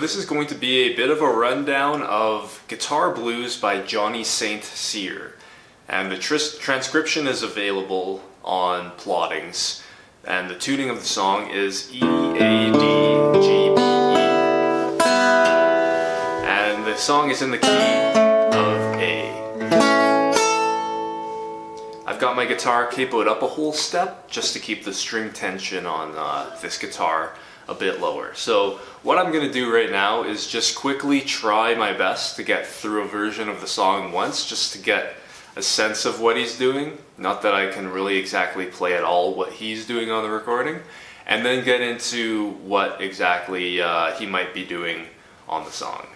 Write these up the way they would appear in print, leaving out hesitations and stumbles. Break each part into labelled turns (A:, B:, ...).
A: This is going to be a bit of a rundown of Guitar Blues by Johnny St. Cyr, and the transcription is available on Plottings, and the tuning of the song is EADGBE, and the song is in the key of A. I've got my guitar capoed up a whole step just to keep the string tension on this guitar a bit lower. So what I'm going to do right now is just quickly try my best to get through a version of the song once, just to get a sense of what he's doing. Not that I can really exactly play at all what he's doing on the recording, and then get into what exactly he might be doing on the song.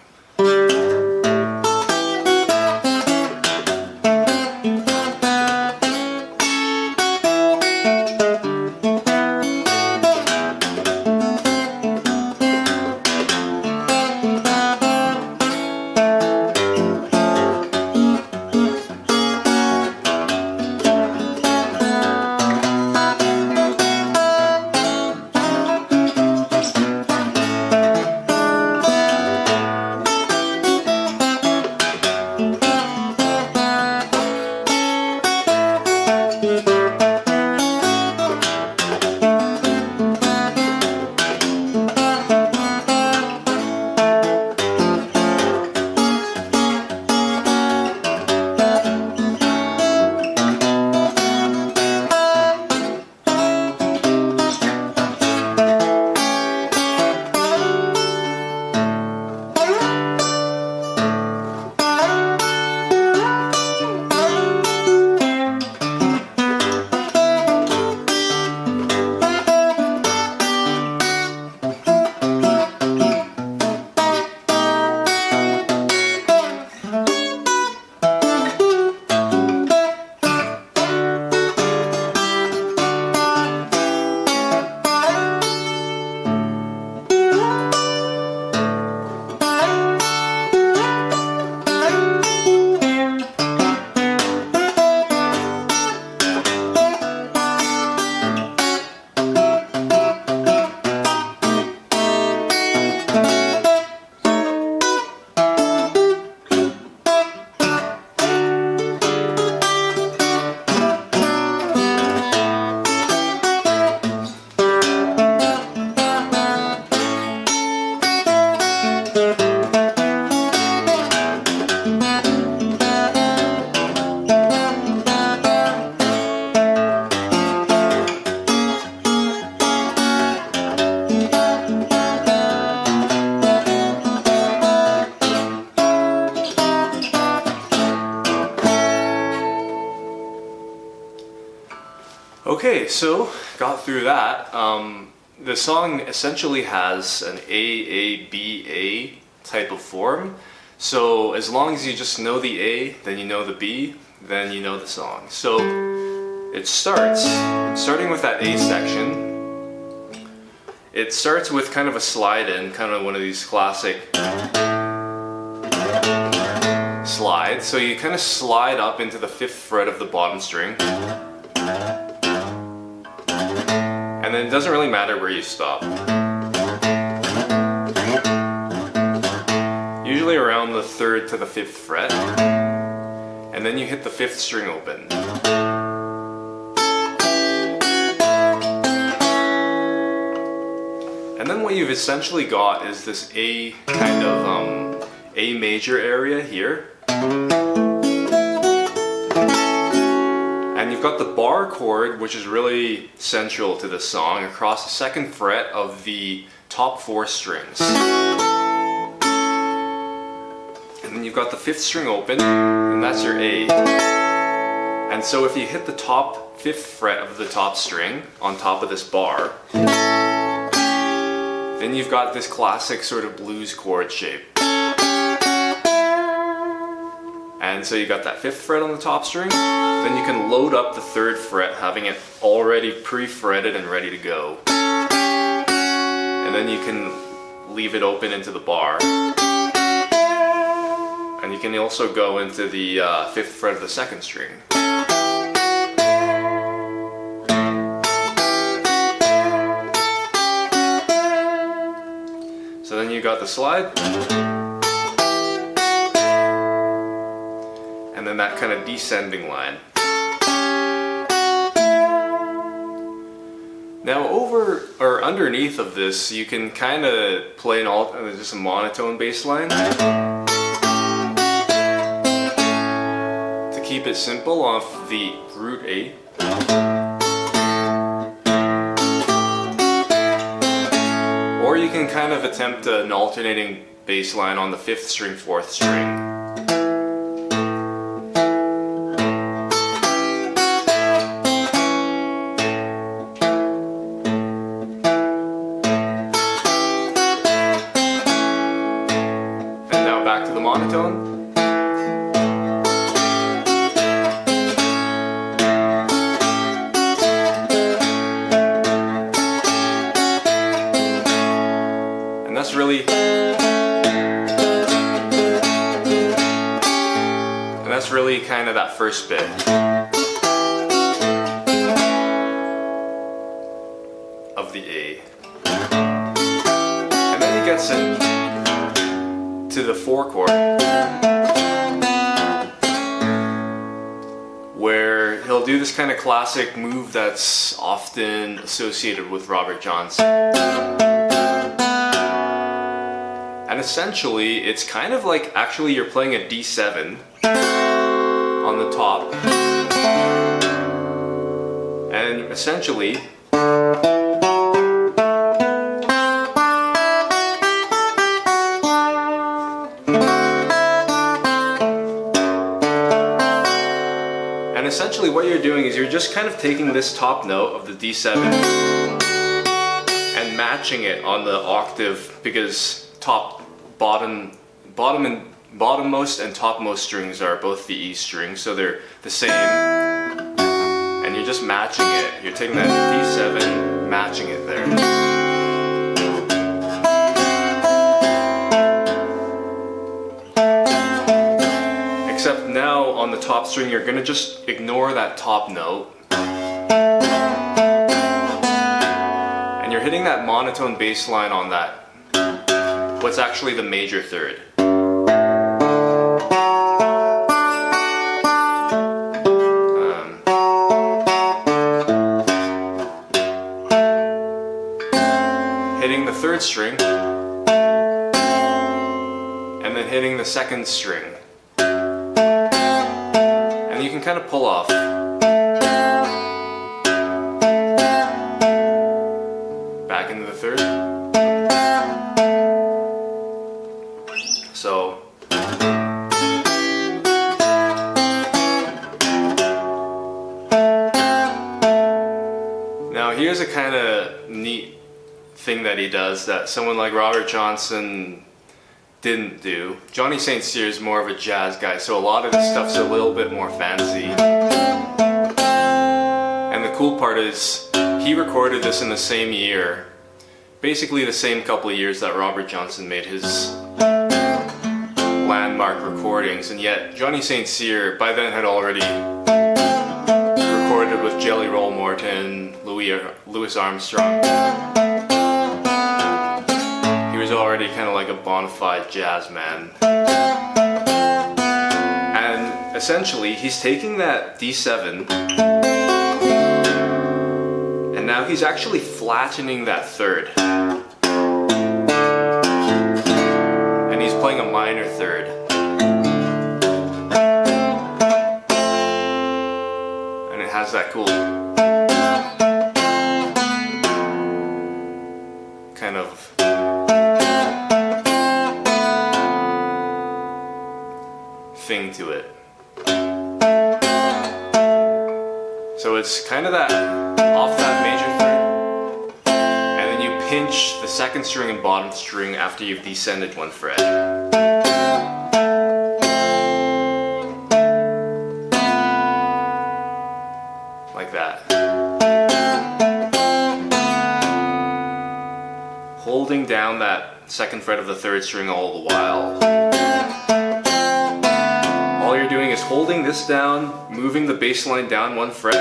A: Okay, so got through that. The song essentially has an A-A-B-A type of form. So as long as you just know the A, then you know the B, then you know the song. So it starting with that A section. It starts with kind of a slide in, kind of one of these classic slides. So you kind of slide up into the 5th fret of the bottom string. And then it doesn't really matter where you stop. Usually around the 3rd to the 5th fret. And then you hit the 5th string open. And then what you've essentially got is this A kind of A major area here. And you've got the bar chord, which is really central to this song, across the 2nd fret of the top 4 strings. And then you've got the 5th string open, and that's your A. And so if you hit the top 5th fret of the top string on top of this bar, then you've got this classic sort of blues chord shape. And so you got that 5th fret on the top string, then you can load up the 3rd fret, having it already pre-fretted and ready to go. And then you can leave it open into the bar. And you can also go into the 5th fret of the 2nd string. So then you got the the slide. And then that kind of descending line. Now over or underneath of this, you can kind of play just a monotone bass line. To keep it simple off the root A. Or you can kind of attempt an alternating bass line on the 5th string, 4th string. Back to the monotone. And that's really kind of that first bit. Of the A. And then he gets it to the 4 chord, where he'll do this kind of classic move that's often associated with Robert Johnson. And essentially, it's kind of like actually you're playing a D7 on the top, and essentially essentially what you're doing is you're just kind of taking this top note of the D7 and matching it on the octave, because bottommost and topmost strings are both the E string, so they're the same, and you're just matching it. You're taking that D7, matching it there. Except now on the top string, you're going to just ignore that top note. And you're hitting that monotone bass line on that, what's actually the major third. Hitting the 3rd string, and then hitting the 2nd string. And you can kind of pull off. Back into the 3rd. So now here's a kind of neat thing that he does that someone like Robert Johnson didn't do. Johnny St. Cyr is more of a jazz guy, so a lot of this stuff's a little bit more fancy. And the cool part is, he recorded this in the same year, basically the same couple of years that Robert Johnson made his landmark recordings, and yet Johnny St. Cyr by then had already recorded with Jelly Roll Morton, Louis Armstrong. He was already kind of like a bona fide jazz man. And essentially, he's taking that D7, and now he's actually flattening that 3rd. And he's playing a minor 3rd. And it has that cool kind of thing to it. So it's kind of that off that major 3rd, and then you pinch the 2nd string and bottom string after you've descended 1 fret. Like that. Holding down that 2nd fret of the 3rd string all the while. All you're doing is holding this down, moving the bass line down 1 fret,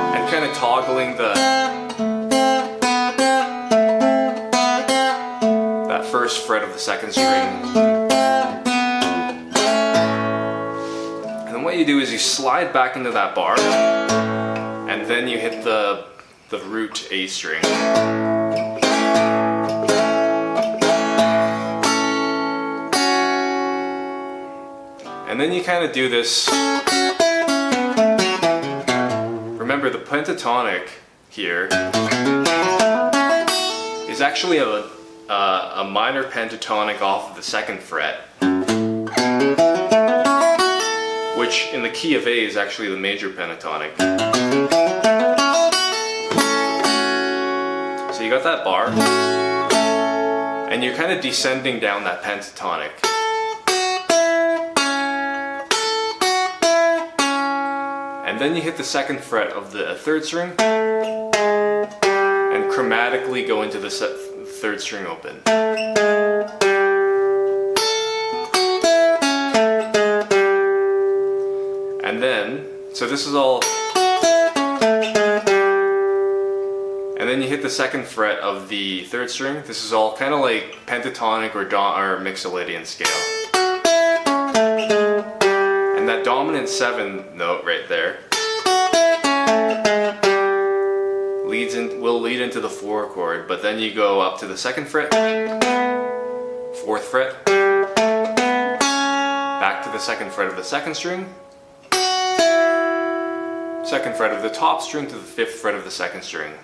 A: and kind of toggling the first fret of the second string. And then what you do is you slide back into that bar, and then you hit the root A string. And then you kind of do this. Remember, the pentatonic here is actually a minor pentatonic off of the second fret, which in the key of A is actually the major pentatonic. So you got that bar, and you're kind of descending down that pentatonic. And then you hit the second fret of the third string and chromatically go into the third string open. And then, so this is all, and then you hit the second fret of the third string. This is all kind of like pentatonic or Miscellaneous scale. And that dominant 7 note right there will lead into the 4 chord, but then you go up to the 2nd fret, 4th fret, back to the 2nd fret of the 2nd string, 2nd fret of the top string to the 5th fret of the 2nd string.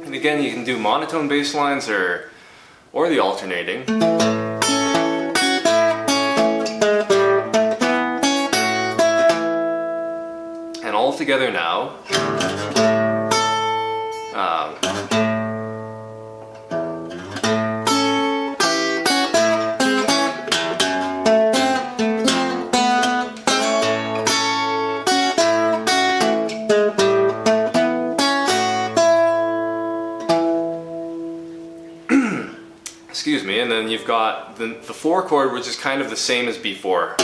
A: Again, you can do monotone bass lines or the alternating. And all together now. Excuse me, and then you've got the 4 chord, which is kind of the same as before.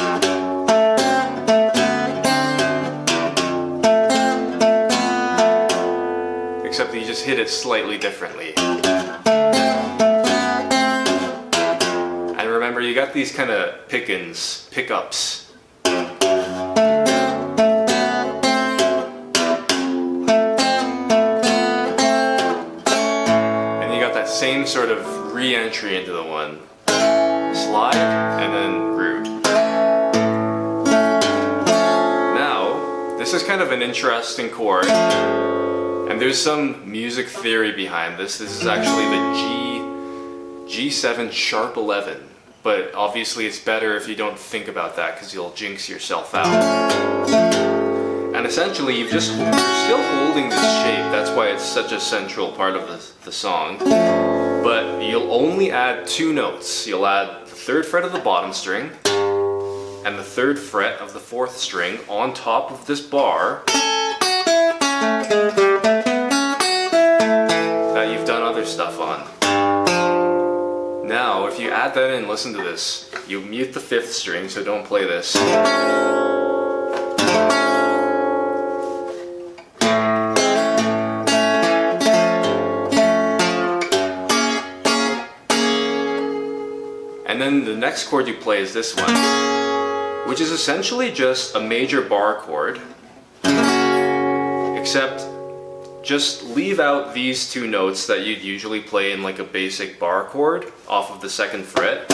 A: Except that you just hit it slightly differently. And remember, you got these kind of pickups. Same sort of re-entry into the one. Slide and then root. Now, this is kind of an interesting chord, and there's some music theory behind this. This is actually the G7 sharp 11, but obviously it's better if you don't think about that because you'll jinx yourself out. And essentially, you're still holding this shape. That's why it's such a central part of the song. But you'll only add 2 notes. You'll add the 3rd fret of the bottom string and the 3rd fret of the 4th string on top of this bar that you've done other stuff on. Now, if you add that in, listen to this. You mute the 5th string, so don't play this. And then the next chord you play is this one, which is essentially just a major bar chord, except just leave out these 2 notes that you'd usually play in like a basic bar chord off of the 2nd fret,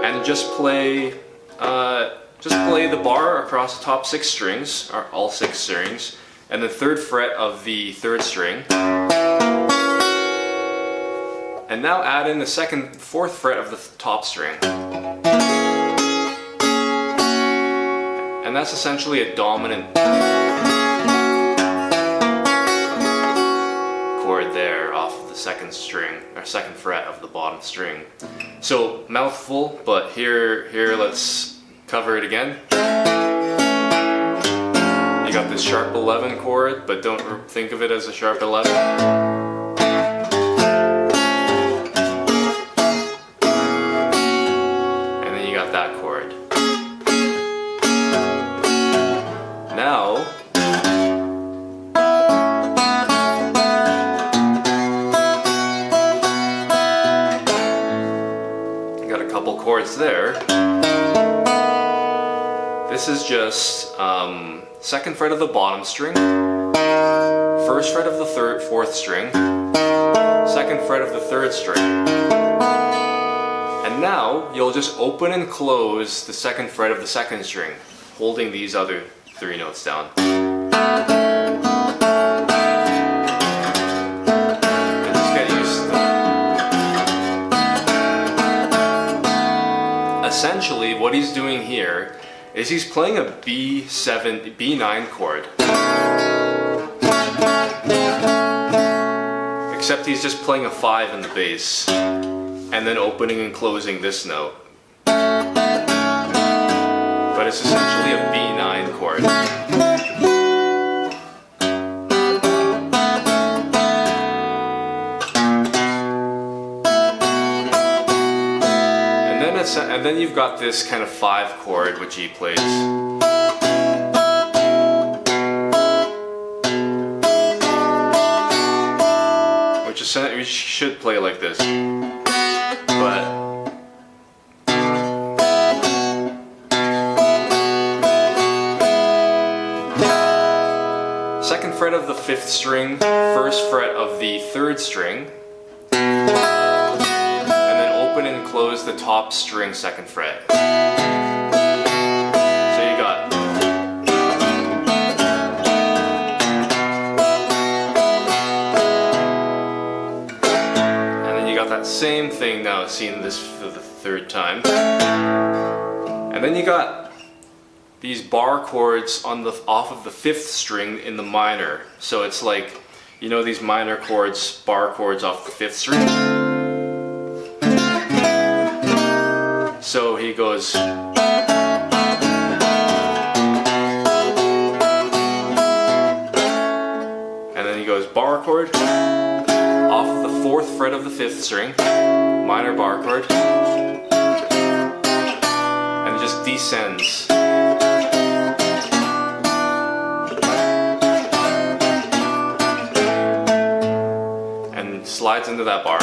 A: and just play the bar across the top 6 strings, or all 6 strings, and the 3rd fret of the 3rd string. And now add in the 4th fret of the top string. And that's essentially a dominant chord there off of the 2nd string, or 2nd fret of the bottom string. So, mouthful, but here let's cover it again. You got this sharp 11 chord, but don't think of it as a sharp 11. chords there. This is just 2nd fret of the bottom string, 1st fret of the 4th string, 2nd fret of the 3rd string. And now you'll just open and close the 2nd fret of the 2nd string, holding these other 3 notes down. And just get used to them. Essentially, what he's doing here is he's playing a B9 chord. Except he's just playing a 5 in the bass, and then opening and closing this note. But it's essentially a B9 chord. And then you've got this kind of 5 chord which he plays. Which should play like this. But 2nd fret of the 5th string, 1st fret of the 3rd string, open and close the top string 2nd fret. So you got and then you got that same thing now, seeing this for the 3rd time. And then you got these bar chords on the off of the 5th string in the minor. So it's like, you know, these minor chords, bar chords off the 5th string. So he goes, and then he goes bar chord off of the 4th fret of the 5th string, minor bar chord, and it just descends. And slides into that bar.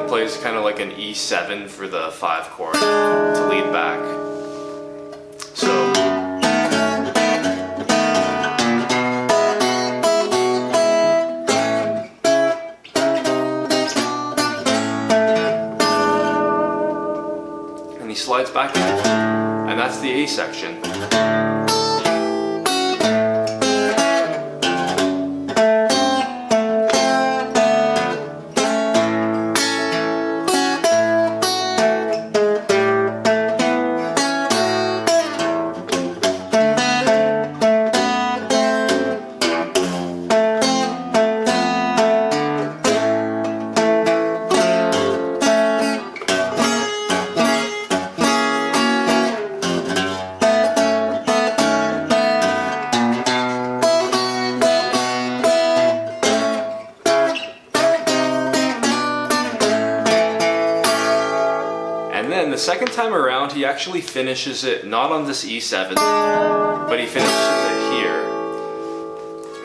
A: Plays kind of like an E7 for the 5 chord to lead back. So and he slides back in, and that's the A section. The second time around, he actually finishes it not on this E7, but he finishes it here,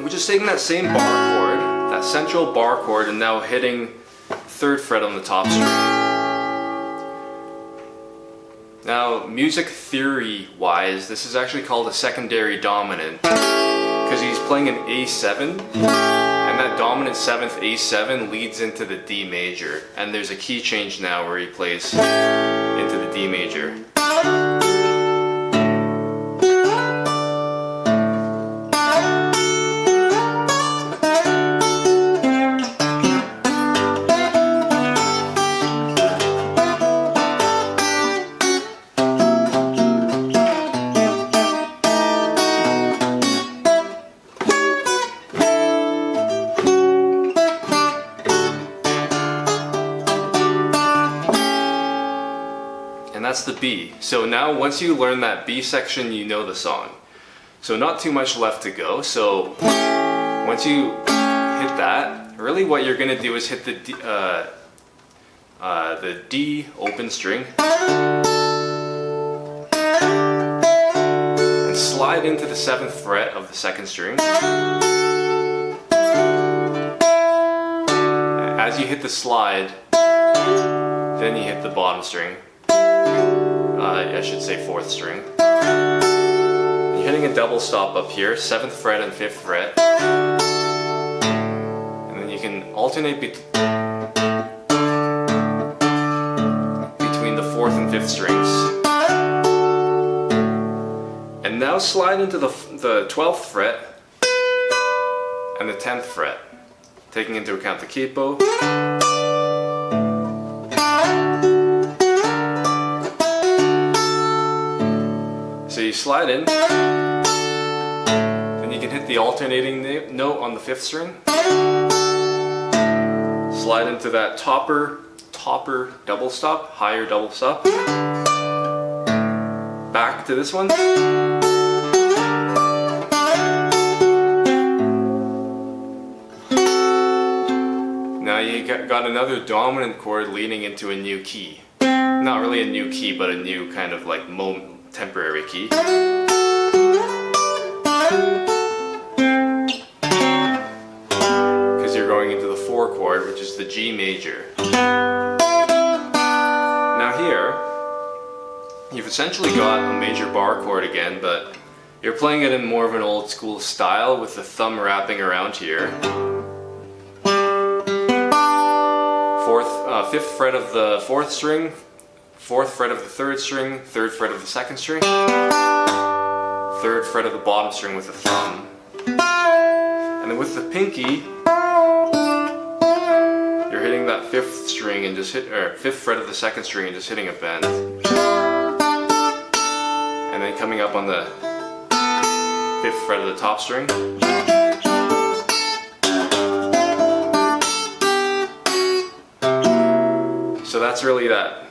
A: which is taking that same bar chord, that central bar chord, and now hitting 3rd fret on the top string. Now, music theory wise, this is actually called a secondary dominant, because he's playing an A7, and that dominant 7th A7 leads into the D major, and there's a key change now where he plays into the D major. That's the B. So now once you learn that B section, you know the song. So not too much left to go. So once you hit that, really what you're gonna do is hit the D open string and slide into the 7th fret of the 2nd string. As as you hit the slide, then you hit the bottom string. I should say 4th string. You're hitting a double stop up here, 7th fret and 5th fret. And then you can alternate between the 4th and 5th strings. And now slide into the 12th fret and the 10th fret, taking into account the capo. So you slide in, then you can hit the alternating note on the 5th string, slide into that topper double stop, higher double stop, back to this one. Now you got another dominant chord leading into a new key. Not really a new key, but a new kind of like temporary key. Because you're going into the 4 chord, which is the G major. Now here, you've essentially got a major bar chord again, but you're playing it in more of an old school style with the thumb wrapping around here. 5th fret of the 4th string, 4th fret of the 3rd string, 3rd fret of the 2nd string, 3rd fret of the bottom string with the thumb. And then with the pinky, you're hitting that 5th string and just 5th fret of the 2nd string and just hitting a bend. And then coming up on the 5th fret of the top string. So that's really that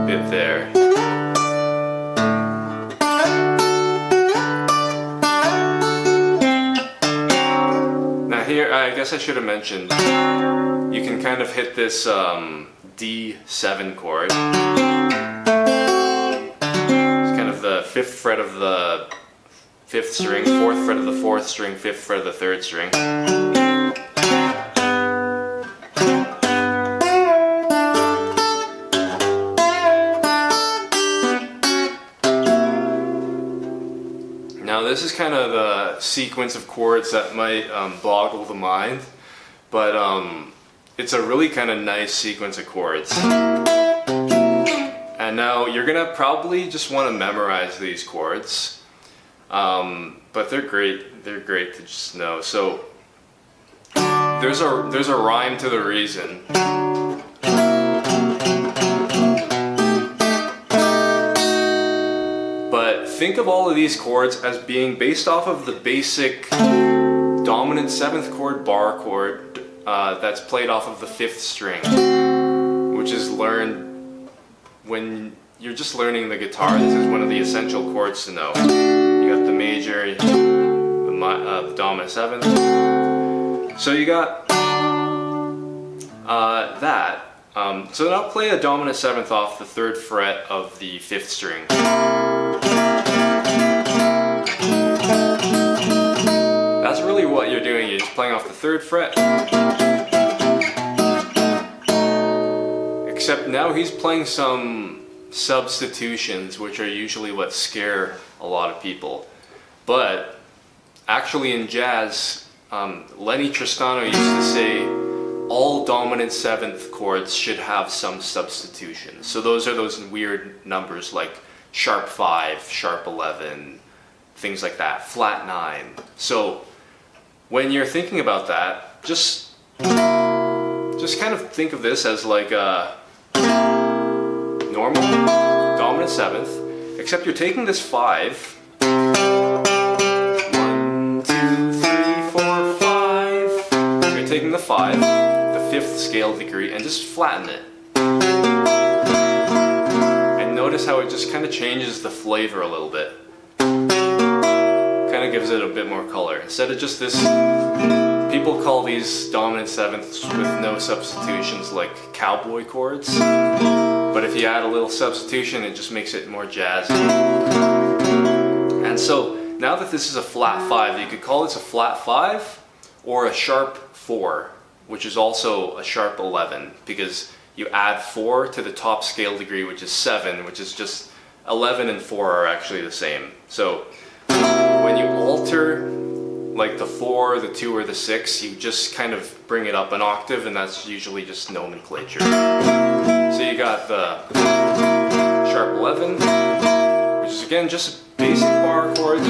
A: bit there. Now here, I guess I should have mentioned, you can kind of hit this D7 chord. It's kind of the 5th fret of the 5th string, 4th fret of the 4th string, 5th fret of the 3rd string. Now this is kind of the sequence of chords that might boggle the mind, but it's a really kind of nice sequence of chords. And now you're gonna probably just want to memorize these chords, but they're great to just know. So there's a rhyme to the reason. Think of all of these chords as being based off of the basic dominant 7th chord bar chord that's played off of the 5th string, which is learned when you're just learning the guitar. This is one of the essential chords to know. You got the major, the dominant 7th. So you got that. So then I'll play a dominant 7th off the 3rd fret of the 5th string. That's really what you're doing, you're just playing off the 3rd fret. Except now he's playing some substitutions, which are usually what scare a lot of people. But actually in jazz, Lenny Tristano used to say all dominant 7th chords should have some substitutions. So those are those weird numbers like sharp 5, sharp 11, things like that, flat 9. So when you're thinking about that, just kind of think of this as like a normal dominant 7th, except you're taking this 5, 1, 2, 3, 4, 5. You're taking the 5, the 5th scale degree, and just flatten it. And notice how it just kind of changes the flavor a little bit. Kind of gives it a bit more color. Instead of just this, people call these dominant 7ths with no substitutions like cowboy chords. But if you add a little substitution, it just makes it more jazzy. And so now that this is a flat 5, you could call this a flat 5 or a sharp 4. which is also a sharp 11, because you add 4 to the top scale degree, which is 7, which is just 11 and 4 are actually the same. So when you alter like the 4, the 2, or the 6, you just kind of bring it up an octave, and that's usually just nomenclature. So you got the sharp 11, which is again just a basic bar chord.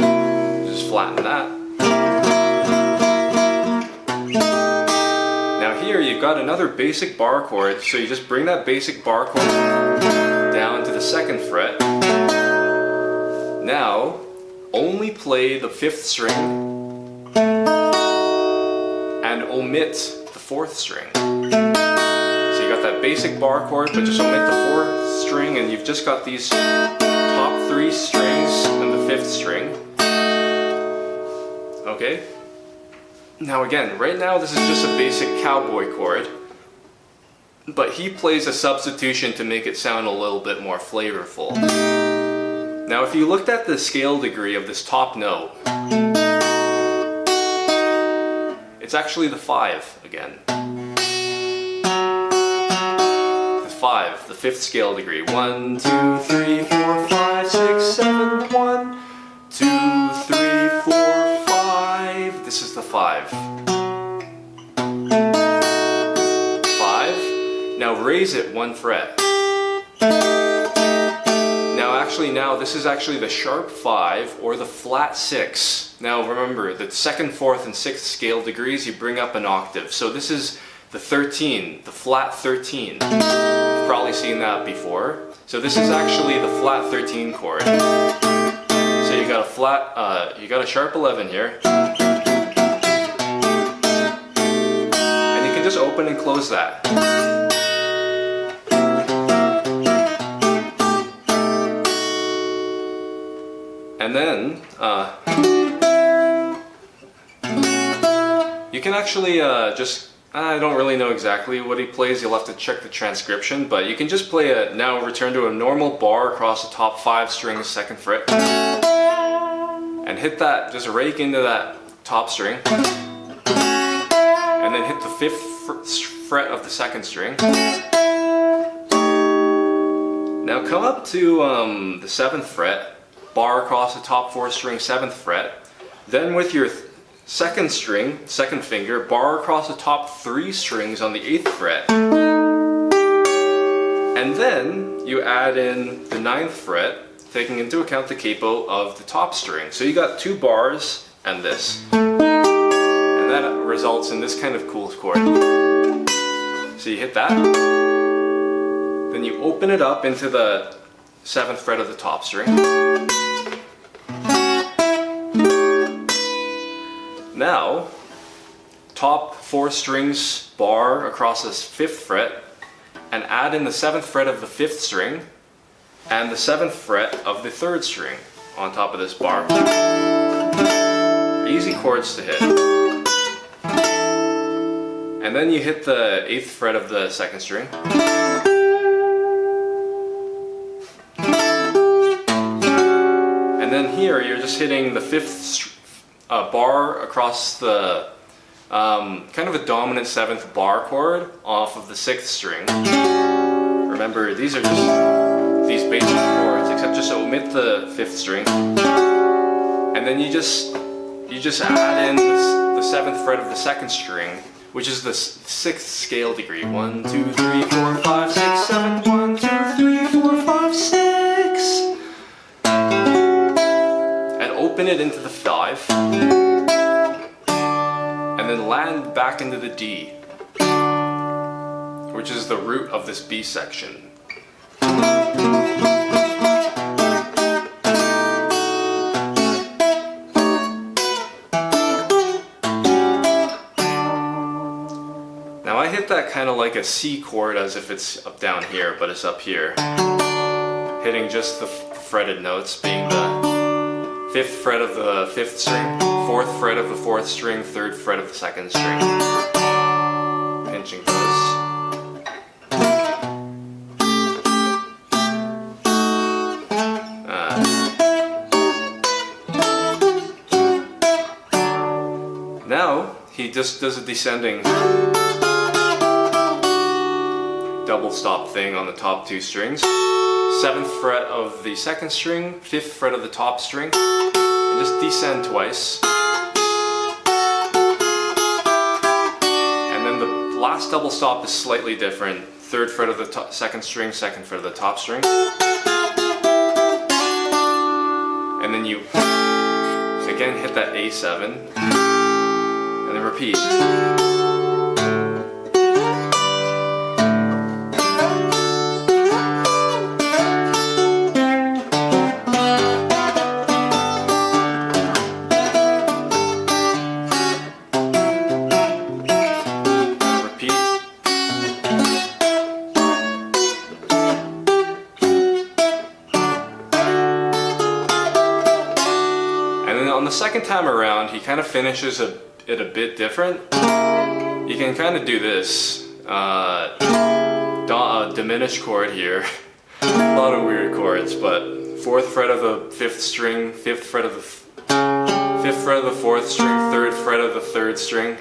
A: Just flatten that. Now here you've got another basic bar chord, so you just bring that basic bar chord down to the 2nd fret. Now only play the 5th string and omit the 4th string. So you got that basic bar chord, but just omit the 4th string, and you've just got these top 3 strings and the 5th string. Okay? Now again, right now this is just a basic cowboy chord, but he plays a substitution to make it sound a little bit more flavorful. Now if you looked at the scale degree of this top note, it's actually the 5 again. The 5, the 5th scale degree. 1, 2, 3, 4, 5, 6, 7, 1, 2, 3, 4, 5. This is the 5. 5. Now raise it 1 fret. Now this is actually the sharp 5 or the flat 6. Now remember, the 2nd, 4th, and 6th scale degrees you bring up an octave. So this is the 13, the flat 13. You've probably seen that before. So this is actually the flat 13 chord. So you got a flat, you got a sharp 11 here, and you can just open and close that. And then you can actually I don't really know exactly what he plays, you'll have to check the transcription, but you can just play a, now return to a normal bar across the top 5 strings, 2nd fret, and hit that, just rake into that top string, and then hit the 5th fret of the 2nd string. Now come up to the 7th fret, bar across the top 4 string, 7th fret, then with your 2nd string, 2nd finger, bar across the top 3 strings on the 8th fret, and then you add in the 9th fret, taking into account the capo of the top string. So you got 2 bars and this, and that results in this kind of cool chord. So you hit that, then you open it up into the 7th fret of the top string. Now, top 4 strings bar across this 5th fret, and add in the 7th fret of the 5th string and the 7th fret of the 3rd string on top of this bar. Easy chords to hit. And then you hit the 8th fret of the 2nd string. And then here you're just hitting the 5th bar across the kind of a dominant 7th bar chord off of the 6th string. Remember, these are just these basic chords, except just omit the 5th string, and then you just add in the 7th fret of the 2nd string, which is the 6th scale degree. 1, 2, 3, 4, 5, 6, 7. 1, 2, 3, 4, 5, 6. Open it into the 5, and then land back into the D, which is the root of this B section. Now I hit that kind of like a C chord, as if it's up down here, but it's up here, hitting just the fretted notes, being the 5th fret of the 5th string, 4th fret of the 4th string, 3rd fret of the 2nd string. Pinching those. Now he just does a descending double stop thing on the top 2 strings. 7th fret of the 2nd string, 5th fret of the top string, and just descend twice. And then the last double stop is slightly different. 3rd fret of the 2nd string, 2nd fret of the top string. And then you again hit that A7, and then repeat. On the second time around, he kind of finishes it a bit different. You can kind of do this diminished chord here. A lot of weird chords, but 4th fret of the 5th string, 5th fret of the 5th fret of the 4th string, 3rd fret of the 3rd string,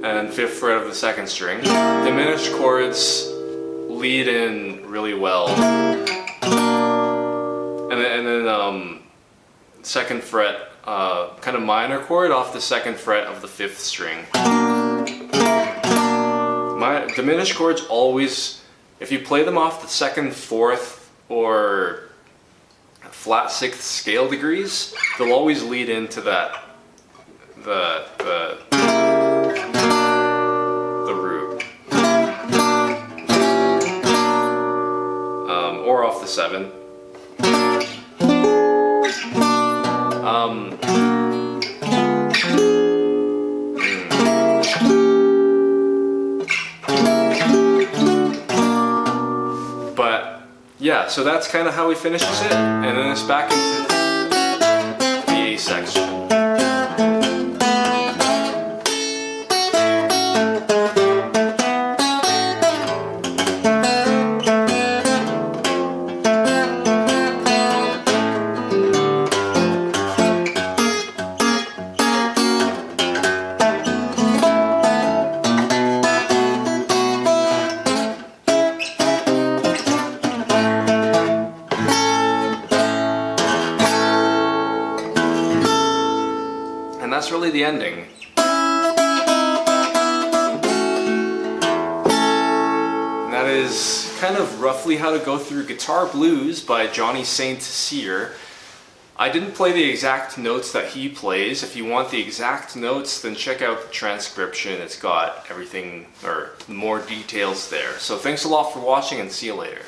A: and 5th fret of the 2nd string. Diminished chords lead in really well, and then 2nd fret, kind of minor chord off the 2nd fret of the 5th string. My diminished chords always, if you play them off the 2nd, 4th, or flat 6th scale degrees, they'll always lead into that, the root. Or off the 7. But yeah, so that's kind of how he finishes it, and then it's back into the A section. And that's really the ending. And that is kind of roughly how to go through Guitar Blues by Johnny St. Cyr. I didn't play the exact notes that he plays. If you want the exact notes, then check out the transcription. It's got everything, or more details there. So thanks a lot for watching, and see you later.